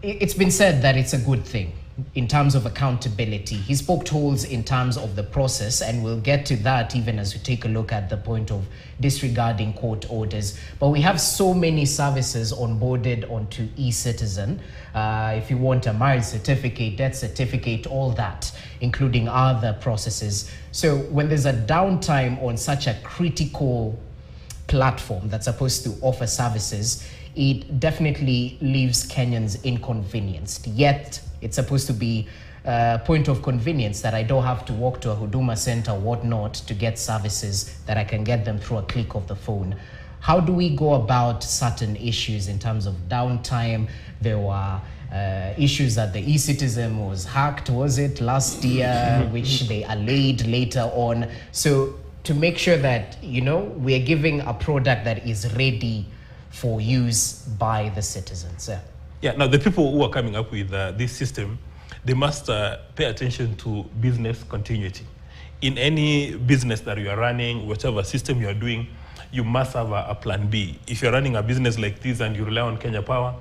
It's been said that it's a good thing in terms of accountability. He spoke holes in terms of the process, and we'll get to that even as we take a look at the point of disregarding court orders. But we have so many services onboarded onto eCitizen. If you want a marriage certificate, death certificate, all that, including other processes. So when there's a downtime on such a critical platform that's supposed to offer services, it definitely leaves Kenyans inconvenienced. Yet it's supposed to be a point of convenience that I don't have to walk to a Huduma center or whatnot to get services, that I can get them through a click of the phone. How do we go about certain issues in terms of downtime? There were issues that the eCitizen was hacked, was it, last year, which they allayed later on. So to make sure that, you know, we're giving a product that is ready for use by the citizens. Yeah, now the people who are coming up with this system, they must pay attention to business continuity. In any business that you are running, whatever system you are doing, you must have a plan B. If you're running a business like this and you rely on Kenya Power,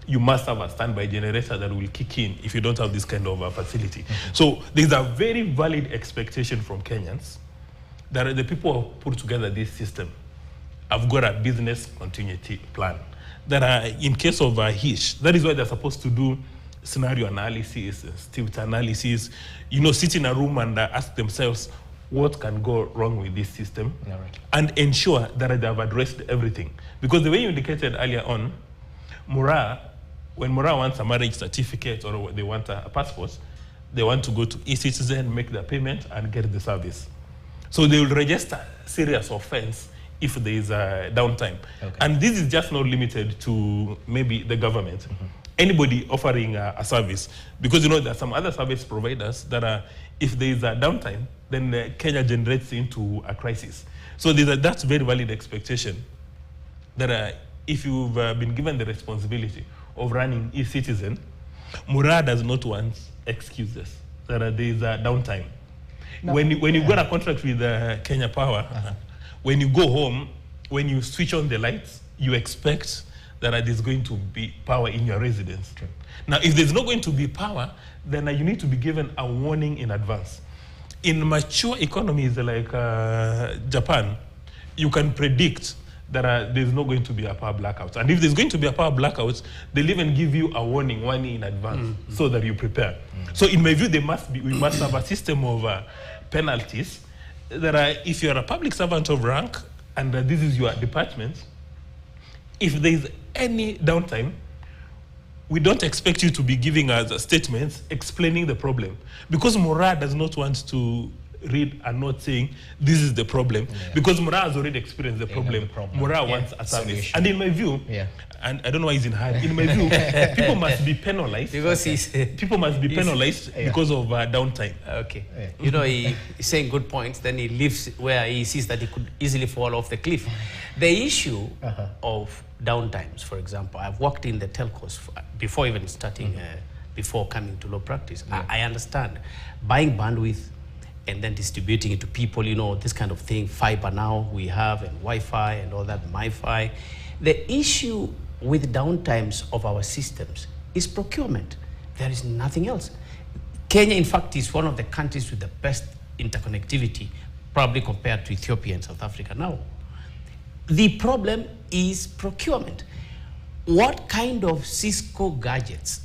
you must have a standby generator that will kick in if you don't have this kind of facility. So there's a very valid expectation from Kenyans that the people who put together this system have got a business continuity plan. That in case of a hitch, that is why they're supposed to do scenario analysis, state analysis, you know, sit in a room and ask themselves what can go wrong with this system, and ensure that they have addressed everything. Because the way you indicated earlier on, when Mura wants a marriage certificate or they want a passport, they want to go to eCitizen, make the payment, and get the service. So they will register serious offense if there is a downtime. And this is just not limited to maybe the government. Anybody offering a service, because you know there are some other service providers that are, if there is a downtime, then Kenya generates into a crisis. So that's very valid expectation that if you've been given the responsibility of running eCitizen, Mura does not want excuses that there is a downtime. No. When you got a contract with Kenya Power, when you go home, when you switch on the lights, you expect that there's going to be power in your residence. True. Now, if there's not going to be power, then you need to be given a warning in advance. In mature economies like Japan, you can predict that there's not going to be a power blackout. And if there's going to be a power blackout, they'll even give you a warning in advance so that you prepare. So in my view, we must have a system of penalties that if you're a public servant of rank and this is your department, if there's any downtime, we don't expect you to be giving us statements explaining the problem, because Mura does not want to read a note saying this is the problem, because Mura has already experienced the problem. Mura wants a service. Solution. And in my view, and I don't know why he's in hurry, in my view, people must be penalized. Because people must be penalized because of downtime. Okay. You know, he's saying good points, then he lives where he sees that he could easily fall off the cliff. The issue of downtimes, for example, I've worked in the telcos before even starting, before coming to law practice. I understand buying bandwidth and then distributing it to people, you know, this kind of thing. Fiber now we have, and Wi-Fi and all that, MiFi. The issue with downtimes of our systems is procurement. There is nothing else. Kenya, in fact, is one of the countries with the best interconnectivity, probably compared to Ethiopia and South Africa now. The problem is procurement. What kind of Cisco gadgets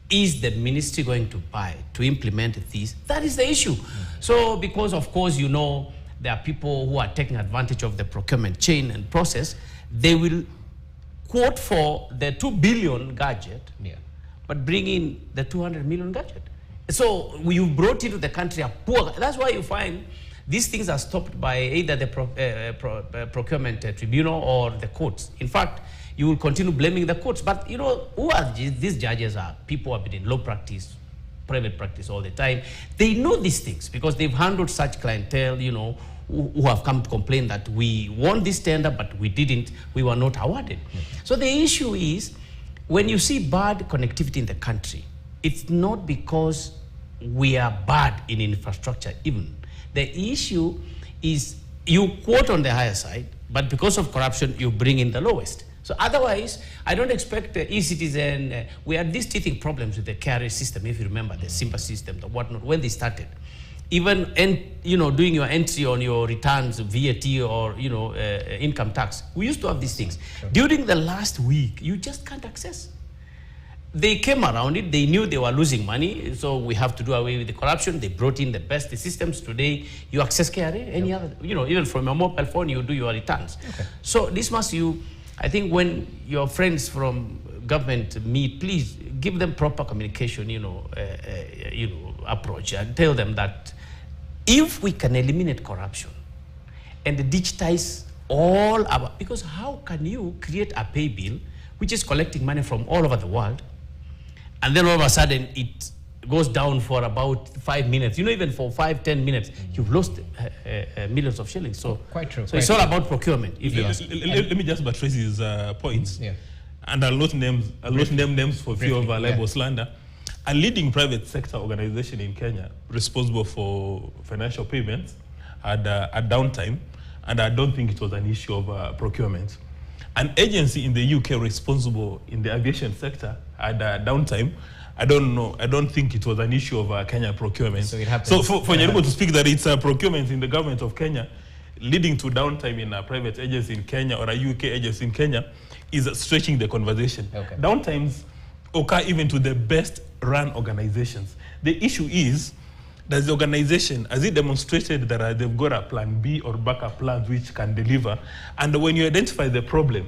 is the ministry going to buy to implement these? That is the issue. So, because of course, you know, there are people who are taking advantage of the procurement chain and process, they will quote for the 2 billion gadget, but bring in the 200 million gadget. So you brought into the country a poor, that's why you find these things are stopped by either the procurement tribunal or the courts. In fact, you will continue blaming the courts. But you know, who are these judges? Are people who have been in law practice, private practice all the time. They know these things because they've handled such clientele, you know, who have come to complain that we won this tender, but we didn't, we were not awarded. So the issue is, when you see bad connectivity in the country, it's not because we are bad in infrastructure even. The issue is you quote on the higher side, but because of corruption, you bring in the lowest. So otherwise, I don't expect e-citizen. We had these teething problems with the carrier system, if you remember, the SIMPA system, the whatnot, when they started. Even doing your entry on your returns, VAT or income tax, we used to have these things. Sure. During the last week, you just can't access. They came around it. They knew they were losing money, so we have to do away with the corruption. They brought in the best systems. Today, you access KRA, any other, even from your mobile phone, you do your returns. Okay. So this must I think when your friends from government meet, please give them proper communication, approach, and tell them that if we can eliminate corruption and digitize all because how can you create a pay bill which is collecting money from all over the world, and then all of a sudden it goes down for about 5 minutes, even for 5-10 minutes, you've lost millions of shillings. So quite true. So it's all about procurement. Let me just buttress his points. Yeah. And I'll not name names for fear of libel slander. A leading private sector organization in Kenya responsible for financial payments had Downtime, and I don't think it was an issue of procurement. An agency in the UK responsible in the aviation sector had Downtime. I don't know. I don't think it was an issue of Kenya procurement. So it happens. So for Nyaribo to speak that it's a procurement in the government of Kenya leading to downtime in a private agency in Kenya or a UK agency in Kenya is stretching the conversation. Okay. Downtimes occur even to the best run organizations. The issue is, does the organization, has it demonstrated that they've got a plan B or backup plans which can deliver? And when you identify the problem,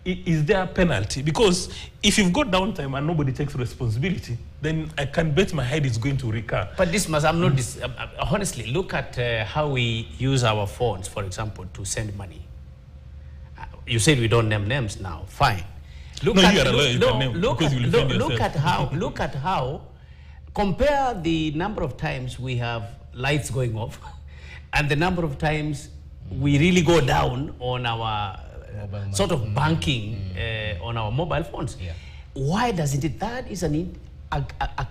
is there a penalty? Because if you've got downtime and nobody takes responsibility, then I can bet my head it's going to recur. But honestly, look at how we use our phones, for example, to send money. You said we don't name names now. Fine. Look at how. Compare the number of times we have lights going off and the number of times we really go down on our sort of banking on our mobile phones. Yeah. Why doesn't it? That is a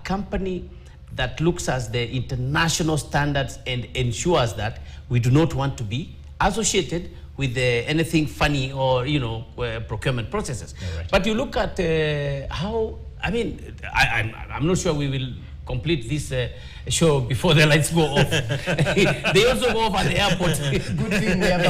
company that looks at the international standards and ensures that we do not want to be associated with anything funny or procurement processes. Yeah, right. But you look at how, I'm not sure we will complete this show before the lights go off. They also go off at the airport. Good thing we have a